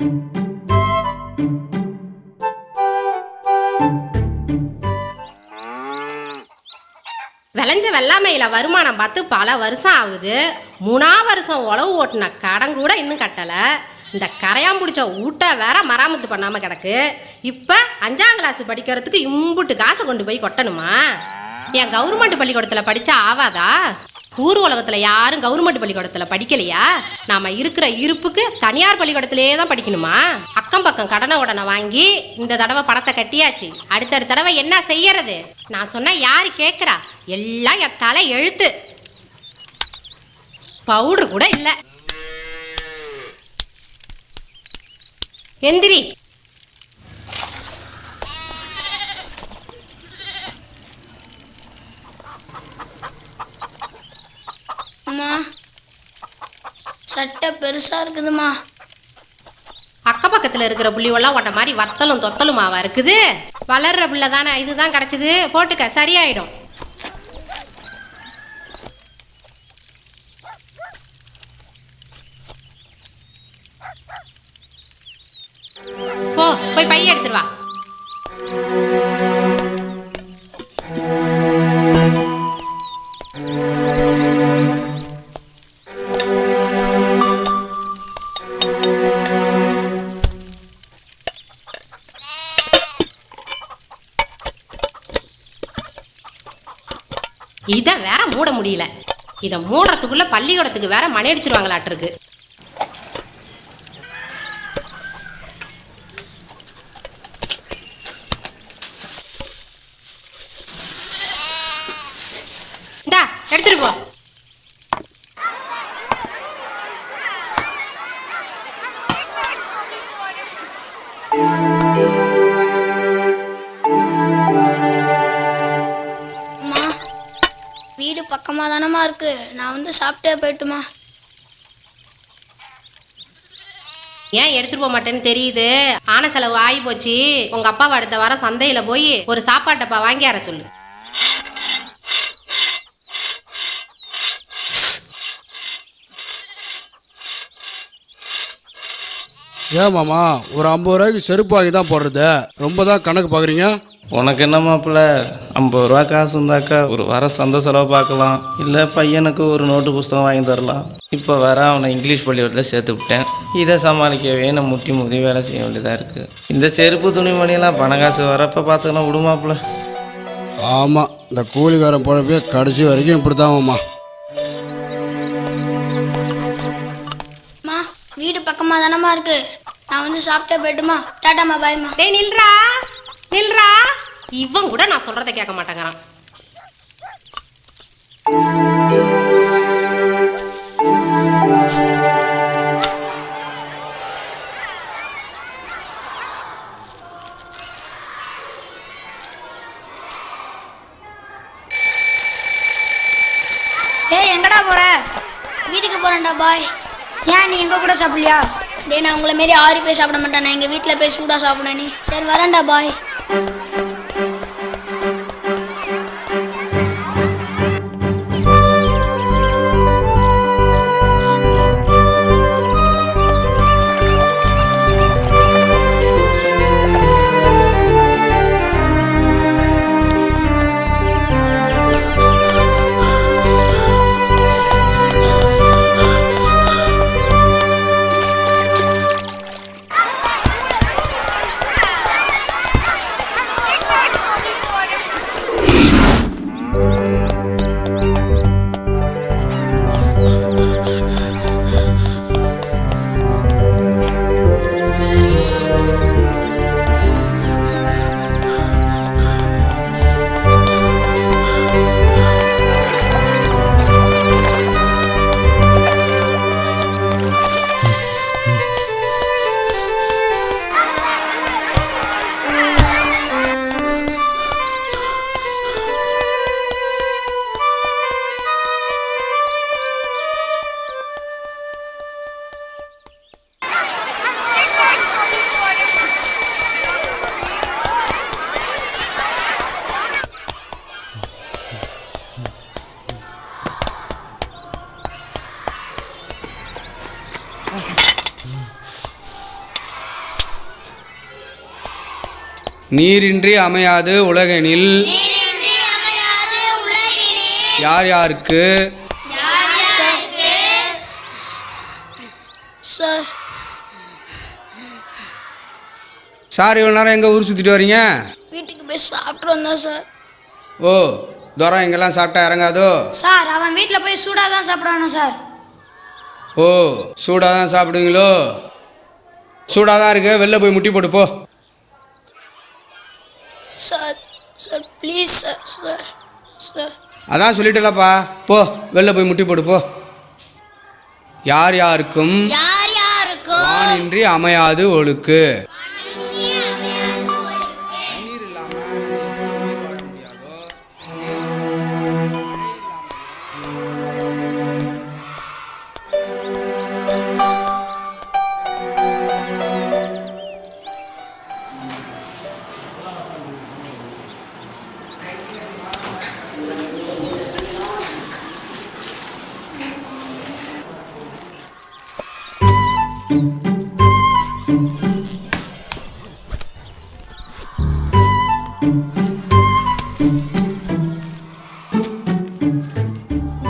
விளைஞ்ச வெள்ளாமையில வருமானம் பார்த்து பல வருஷம் ஆகுது. 3ஆம் வருஷம் உழவு ஓட்டின கடன் கூட இன்னும் கட்டல. இந்த கரையான் பிடிச்ச ஊட்ட வேற மராமத்து பண்ணாம கிடக்கு. இப்ப 5ஆம் கிளாஸ் படிக்கிறதுக்கு இம்புட்டு காசை கொண்டு போய் கொட்டணுமா? என் கவர்மெண்ட் பள்ளிக்கூடத்துல படிச்சா ஆவாதா? ஊர் உலகத்துல யாரும் கவர்மெண்ட் பள்ளிக்கூடத்துல படிக்கலையா? நாம இருக்கிற இருப்புக்கு தனியார் பள்ளிக்கூடத்திலேயே தான் படிக்கணுமா? அக்கம் பக்கம் கடனை உடனே வாங்கி இந்த தடவை பணத்தை கட்டியாச்சு. அடுத்த தடவை என்ன செய்யறது? நான் சொன்ன யாரு கேட்கறா? எல்லாம் என் தலை எழுத்து. பவுடர் கூட இல்ல. எந்திரி. சட்டை பெருசா இருக்குதுமா. அக்க பக்கத்துல இருக்கிற புள்ளிவெல்லாம் உன்ன மாதிரி வத்தலும் தொத்தலுமாவா இருக்குது? வளர்ற புள்ள தானே, இதுதான் கிடைச்சது, போட்டுக்க, சரியாயிடும். போய் பைய எடுத்துட்டு வா. இதை வேற மூட முடியல. இதை மூடுறதுக்குள்ள பள்ளிக்கூடத்துக்கு வேற மணி அடிச்சிருவாங்களாட்டிருக்கு. இந்தா எடுத்துட்டு போ. வீடு பக்கமாக தானமா இருக்கு, நான் வந்து சாப்பிட்டே போயிட்டுமா. ஏன் எடுத்துட்டு போக மாட்டேன்னு தெரியுது. ஆன செலவு ஆகி போச்சு. உங்க அப்பாவை அடுத்த வாரம் சந்தையில போய் ஒரு சாப்பாட்டப்பா வாங்கி வர சொல்லு. ஏன் மாமா ஒரு 50 ரூபாய்க்கு செருப்பு வாங்கி தான் போடுறது, ரொம்ப தான் கணக்கு பார்க்குறீங்க? உனக்கு என்ன மாப்பிள்ள, 50 ரூபா காசு இருந்தாக்கா ஒரு வர சந்தை செலவு பார்க்கலாம், இல்லை பையனுக்கு ஒரு நோட்டு புஸ்தகம் வாங்கி தரலாம். இப்போ வேற அவனை இங்கிலீஷ் பள்ளிக்கூடத்தில் சேர்த்து விட்டேன். இதை சமாளிக்கவே நான் முட்டி முதி வேலை செய்ய வேண்டியதாக இருக்குது. இந்த செருப்பு துணிமணியெல்லாம் பண காசு வரப்போ பார்த்துக்கலாம் விடுமாப்பிள்ள. ஆமாம், இந்த கூலிக்காரன் பொழப்பே கடைசி வரைக்கும் இப்படி தான் மாமா. வீடு பக்கமாக தானமா இருக்கு, நான் வந்து சாப்பிட்டே போயிட்டுமா. டாட்டாமா, பாய்மா. டேய் நில்றா நில்றா. இவன் கூட நான் சொல்றதை கேட்க மாட்டேங்கிறான். ஏய் எங்கடா போற? வீட்டுக்கு போறேன்டா பாய். ஏன் நீ எங்க கூட சாப்பிடலையா? டேய் நான் உங்களை மாரி 6 பேர் சாப்பிட மாட்டேன், நான் எங்கள் வீட்டில் போய் சூடாக சாப்பிடணும். நீ சரி வரேன்டா பாய். நீரின்றி அமையாது உலகெனில் யார் யாருக்கு சார் சார் இவ்வளோ நேரம் எங்கே ஊர் சுற்றிட்டு வரீங்க? வீட்டுக்கு போய் சாப்பிட்டு வந்தோம் சார். ஓ தூரம் எங்கெல்லாம் சாப்பிட்டா இறங்காதோ? சார் அவன் வீட்டில் போய் சூடாக தான் சாப்பிட்றானோ சார். ஓ சூடாக தான் சாப்பிடுவீங்களோ? சூடாக தான் இருக்கு, வெளில போய் முட்டி போட்டு போ. Sir sir please sir sir sir. அதான் சொல்லிட்டலப்பா, போ வெளில போய் முட்டி போட்டு போ. யார் யாருக்கும் வானின்றி அமையாது ஒழுக்கு.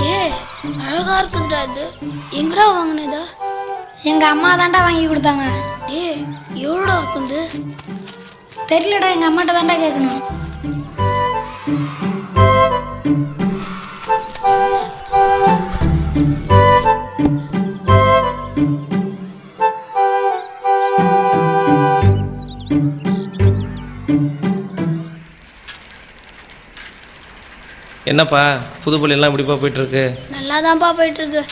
டேய் அழகா இருக்குதுடா இது. எங்கடா வாங்கினதா? எங்க அம்மா தாண்டா வாங்கி கொடுத்தாங்க. டேய் எவ்வளோடா இருக்குது? தெரியலடா, எங்க அம்மாட்ட தாண்டா கேட்கணும். என்னப்பா புது பள்ளியெல்லாம் இப்படிப்பா போயிட்டுருக்கு? நல்லா தான்ப்பா போயிட்டு இருக்கு.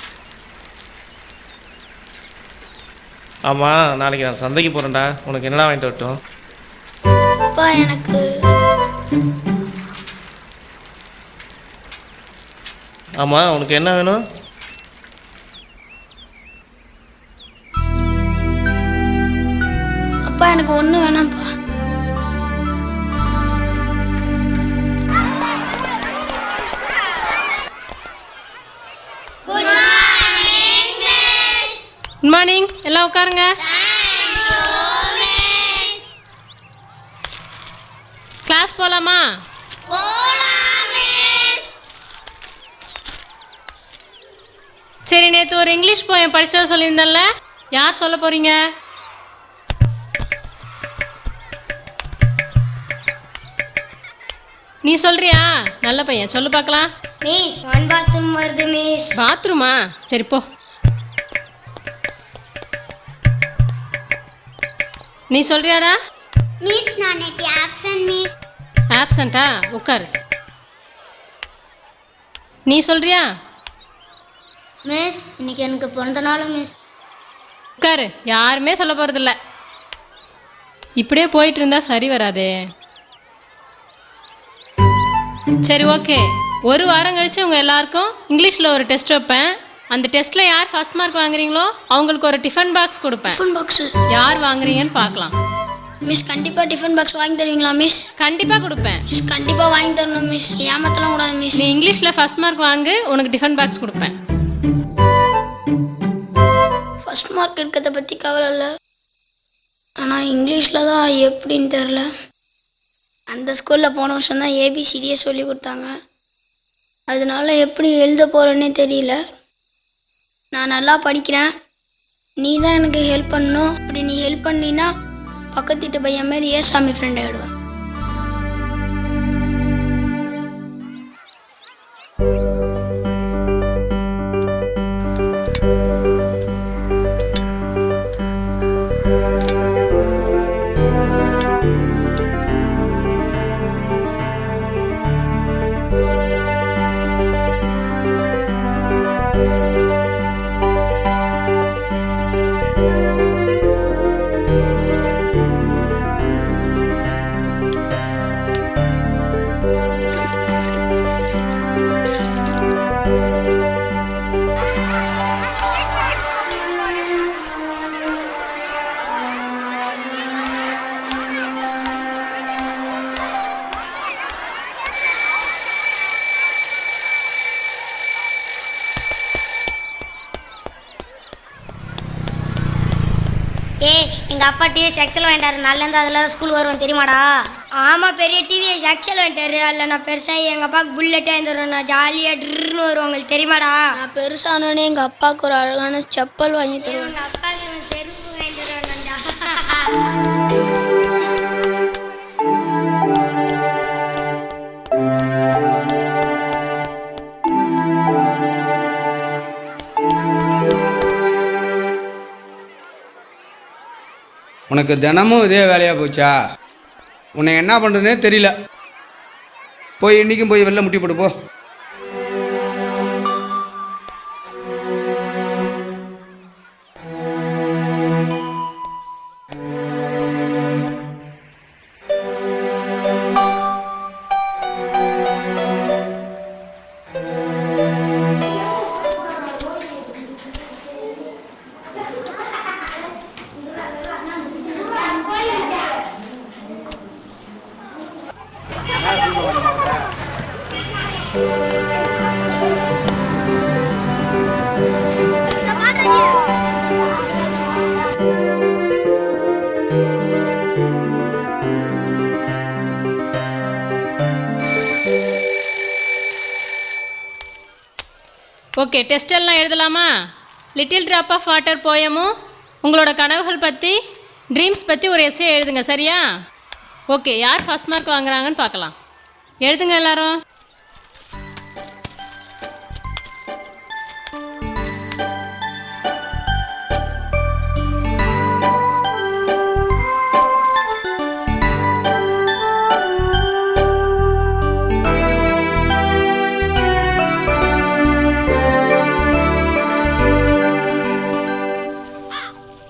ஆமாம், நாளைக்கு நான் சந்தைக்கு போகிறேன்டா. உனக்கு என்னடா வாங்கிட்டு வரட்டும்? அப்பா எனக்கு ஆமாம், உனக்கு என்ன வேணும்? அப்பா எனக்கு ஒன்று வேணாம்ப்பா. குட் மார்னிங், எல்லாம் உட்காருங்க. கிளாஸ் போகலாமா? சரி, நேற்று ஒரு இங்கிலீஷ் போயம் படிச்சுட்டு சொல்லியிருந்தேன்ல, யார் சொல்ல போறீங்க? நீ சொல்றியா? நல்ல பையன், சொல்லு பார்க்கலாம். மிஸ் ஒன் பாத்ரூம் வருது மிஸ். பாத்ரூமா? சரி போ. நீ சொல்றியாடா? மிஸ் நான் நேற்று ஆப்சன்ட் மிஸ். ஆப்சண்டா? உட்காரு. நீ சொல்றியா? மிஸ் இன்னைக்கு எனக்கு பிறந்த நாள் மிஸ். உட்காரு. யாருமே சொல்ல போகிறதில்ல. இப்படியே போயிட்டு இருந்தா சரி வராதே. சரி ஓகே, ஒரு வாரம் கழிச்சு உங்கள் எல்லாருக்கும் இங்கிலீஷில் ஒரு டெஸ்ட் வைப்பேன். அந்த டெஸ்ட்டில் யார் ஃபர்ஸ்ட் மார்க் வாங்குறீங்களோ அவங்களுக்கு ஒரு டிஃபன் பாக்ஸ் கொடுப்பேன். டிஃபன் பாக்ஸ் யார் வாங்குறீங்கன்னு பார்க்கலாம். மிஸ் கண்டிப்பாக டிஃபன் பாக்ஸ் வாங்கி தருவீங்களா மிஸ்? கண்டிப்பாக கொடுப்பேன். மிஸ் கண்டிப்பாக வாங்கி தரணும் மிஸ். ஏமாத்தலாம் கூடாது மிஸ். நீ இங்கிலீஷில் ஃபர்ஸ்ட் மார்க் வாங்கு, உனக்கு டிஃபன் பாக்ஸ் கொடுப்பேன். ஃபர்ஸ்ட் மார்க் இருக்கிறத பற்றி கவலை இல்லை, ஆனால் இங்கிலீஷில் தான் எப்படின்னு தெரில. அந்த ஸ்கூலில் போன வருஷம் தான் ஏபிசிடியே சொல்லி கொடுத்தாங்க. அதனால எப்படி எழுத போகிறேன்னே தெரியல. நான் நல்லா படிக்கிறேன், நீ தான் எனக்கு ஹெல்ப் பண்ணணும். அப்படி நீ ஹெல்ப் பண்ணினா பக்கத்து வீட்டு பையன் மாதிரி ஏசாமி ஃப்ரெண்ட் ஆகிடுவேன். எங்கள் அப்பா டிவிஎஸ் எக்ஸல் வாங்கிட்டாரு. நாலுலேருந்து அதில் தான் ஸ்கூல் வருவேன் தெரியுமாடா? ஆமாம், பெரிய டிவிஎஸ் எக்ஸல் வாங்கிட்டாரு. அதில் நான் பெருசாக எங்கள் அப்பாவுக்கு புல்லெட்டே இருந்துருவேன். நான் ஜாலியாக ட்ருன்னு வருவேன். உங்களுக்கு தெரியுமாடா? நான் பெருசானோடனே எங்கள் அப்பாவுக்கு ஒரு அழகான செப்பல் வாங்கி தருவேன். எங்கள் அப்பாவுக்கு நான் செருப்பு வாங்கி தருவேன்டா. உனக்கு தினமும் இதே வேலையாக போச்சா? உன்னை என்ன பண்ணுறதுனே தெரியல. போய் இன்றைக்கும் போய் வெளில முட்டி போடு போ. ஓகே, டெஸ்ட் எல்லாம் எழுதலாமா? லிட்டில் ட்ராப் ஆஃப் வாட்டர் போயமும் உங்களோட கனவுகள் பற்றி, ட்ரீம்ஸ் பற்றி ஒரு எஸ்ஸே எழுதுங்க, சரியா? ஓகே, யார் ஃபர்ஸ்ட் மார்க் வாங்குறாங்கன்னு பார்க்கலாம். எழுதுங்க எல்லாரும்.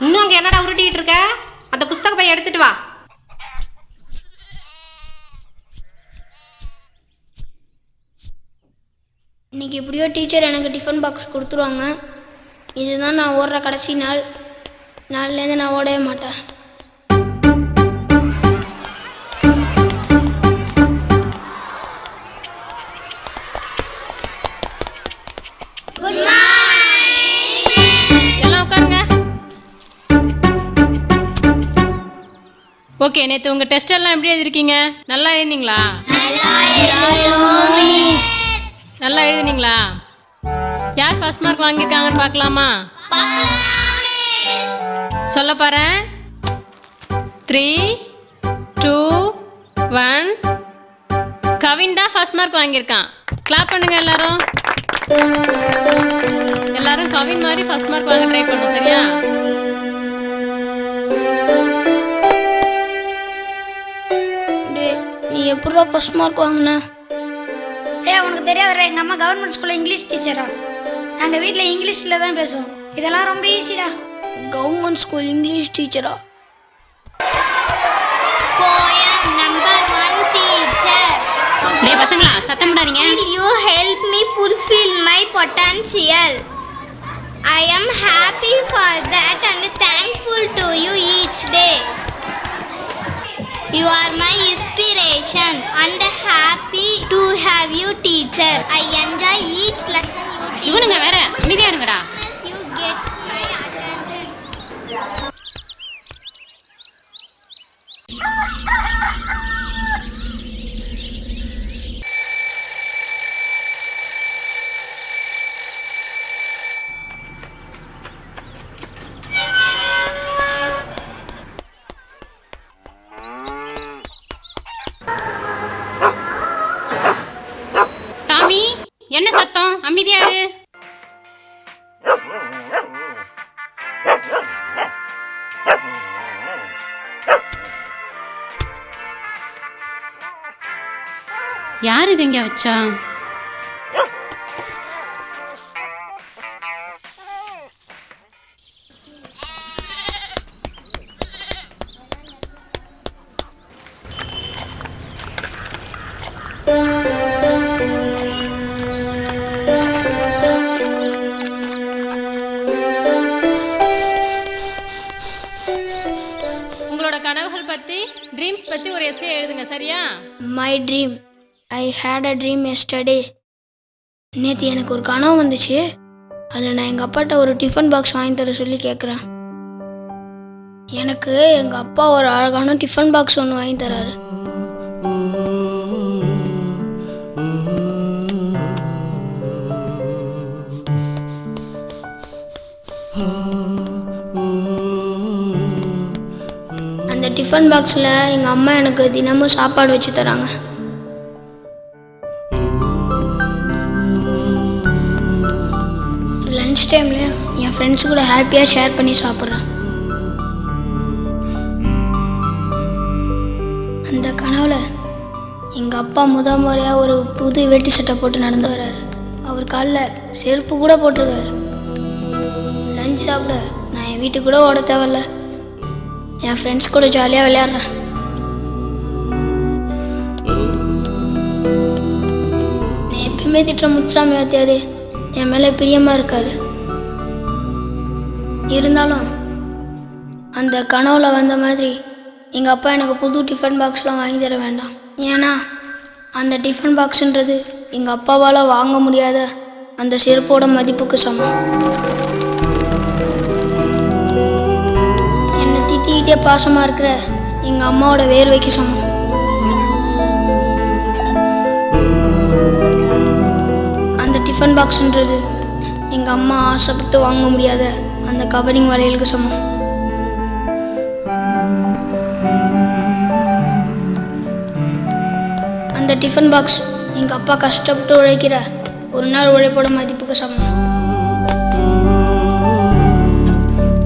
இன்னும் அங்கே என்னடா உருட்டிகிட்டு இருக்க? அந்த புஸ்தக பையை எடுத்துட்டு வா. இன்றைக்கி எப்படியோ டீச்சர் எனக்கு டிஃபன் பாக்ஸ் கொடுத்துருவாங்க. இதுதான் நான் ஓடுற கடைசி நாள். நாள்லேருந்து நான் ஓடவே மாட்டேன். எல்லாம் உட்காருங்க. ஓகே, நேற்று உங்கள் டெஸ்ட் எல்லாம் எப்படி எழுதிருக்கீங்க? நல்லா எழுதினீங்களா? நல்லா எழுதுனீங்களா? யார் ஃபர்ஸ்ட் மார்க் வாங்கியிருக்காங்கன்னு பார்க்கலாமா? சொல்ல பாறேன். 3, 2, 1. கவின் தான் ஃபர்ஸ்ட் மார்க் வாங்கியிருக்கான். கிளாப் பண்ணுங்க எல்லாரும். எல்லாரும் கவின் மாதிரி ஃபர்ஸ்ட் மார்க் வாங்க ட்ரை பண்ணும், சரியா? நீ எப்படா ஃபர்ஸ்ட் மார்க் வாங்கின? உனக்கு தெரியாதுடா, எங்கள் அம்மா கவர்மெண்ட் ஸ்கூலில் இங்கிலீஷ் டீச்சரா. நாங்கள் வீட்டில் இங்கிலீஷில் தான் பேசுவோம். இதெல்லாம் ரொம்ப ஈஸிடா. கவர்மெண்ட் ஸ்கூல் இங்கிலீஷ் டீச்சரா? Poem number 1, teacher. டேய் பசங்களா, சத்தம் போடாதீங்க. Will you help me fulfill my potential? I am happy for that and thankful to you each day. You are my inspiration and happy to have you, teacher. I enjoy each lesson you teach. இவனுங்க வேற அமைதியா இருங்கடா. You get my attention. Tommy, என்ன சத்தம்? அமைதியா இரு. யார் இது இங்க வச்சா? உங்களோட கனவுகள் பத்தி, ட்ரீம்ஸ் பத்தி ஒரு எஸ்ஸே எழுதுங்க, சரியா? My dream. I hate a dream yesterday. நேற்று எனக்கு ஒரு கனவு வந்துச்சு. அதில் நான் எங்கள் அப்பாட்ட ஒரு டிஃபன் பாக்ஸ் வாங்கி தர சொல்லி கேட்குறேன். எனக்கு எங்கள் அப்பா ஒரு அழகான டிஃபன் பாக்ஸ் ஒன்று வாங்கி தராரு. அந்த டிஃபன் பாக்ஸில் எங்கள் அம்மா எனக்கு தினமும் சாப்பாடு வச்சு தராங்க. லன்ச் டைமில் என் ஃப்ரெண்ட்ஸ் கூட ஹாப்பியாக ஷேர் பண்ணி சாப்பிட்றேன். அந்த கனவுல எங்கள் அப்பா முறையாக ஒரு புது வேட்டி சட்டை போட்டு நடந்து வர்றாரு. அவர் காலில் செருப்பு கூட போட்டிருக்காரு. லஞ்ச் சாப்பிட நான் என் வீட்டுக்கு கூட ஓட தேவையில்ல, என் ஃப்ரெண்ட்ஸ் கூட ஜாலியாக விளையாடுறேன். நான் எப்பயுமே திட்டுற முத்துசாமி வாத்தியார் என் மேலே பிரியமாக இருக்கார். இருந்தாலும் அந்த கனவுல வந்த மாதிரி எங்கள் அப்பா எனக்கு புது டிஃபன் பாக்ஸ்லாம் வாங்கி தர வேண்டாம். ஏன்னா அந்த டிஃபன் பாக்ஸுன்றது எங்கள் அப்பாவால் வாங்க முடியாத அந்த செருப்போட மதிப்புக்கு சமம். என்னை திட்டிக்கிட்டே பாசமாக இருக்கிற எங்கள் அம்மாவோட வேர்வைக்கு சமம். அந்த டிஃபன் பாக்ஸுன்றது எங்கள் அம்மா ஆசைப்பட்டு வாங்க முடியாத அந்த கவரிங் வளையலுக்கு சமம். அந்த டிஃபன் பாக்ஸ் எங்கள் அப்பா கஷ்டப்பட்டு உழைக்கிற ஒரு நாள் உழைப்போட மதிப்புக்கு சமம்.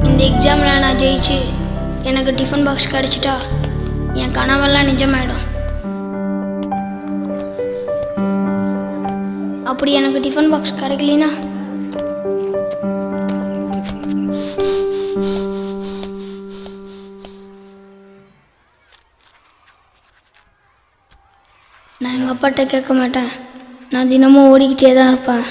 இந்த எக்ஸாமில் நான் ஜெயிச்சு எனக்கு டிஃபன் பாக்ஸ் கிடச்சிட்டா என் கனவெல்லாம் நிஜமாயிடும். அப்படி எனக்கு டிஃபன் பாக்ஸ் கிடைக்கலனா நான் எங்கள் அப்பாட்ட கேட்க மாட்டேன். நான் தினமும் ஓடிக்கிட்டே தான் இருப்பேன்.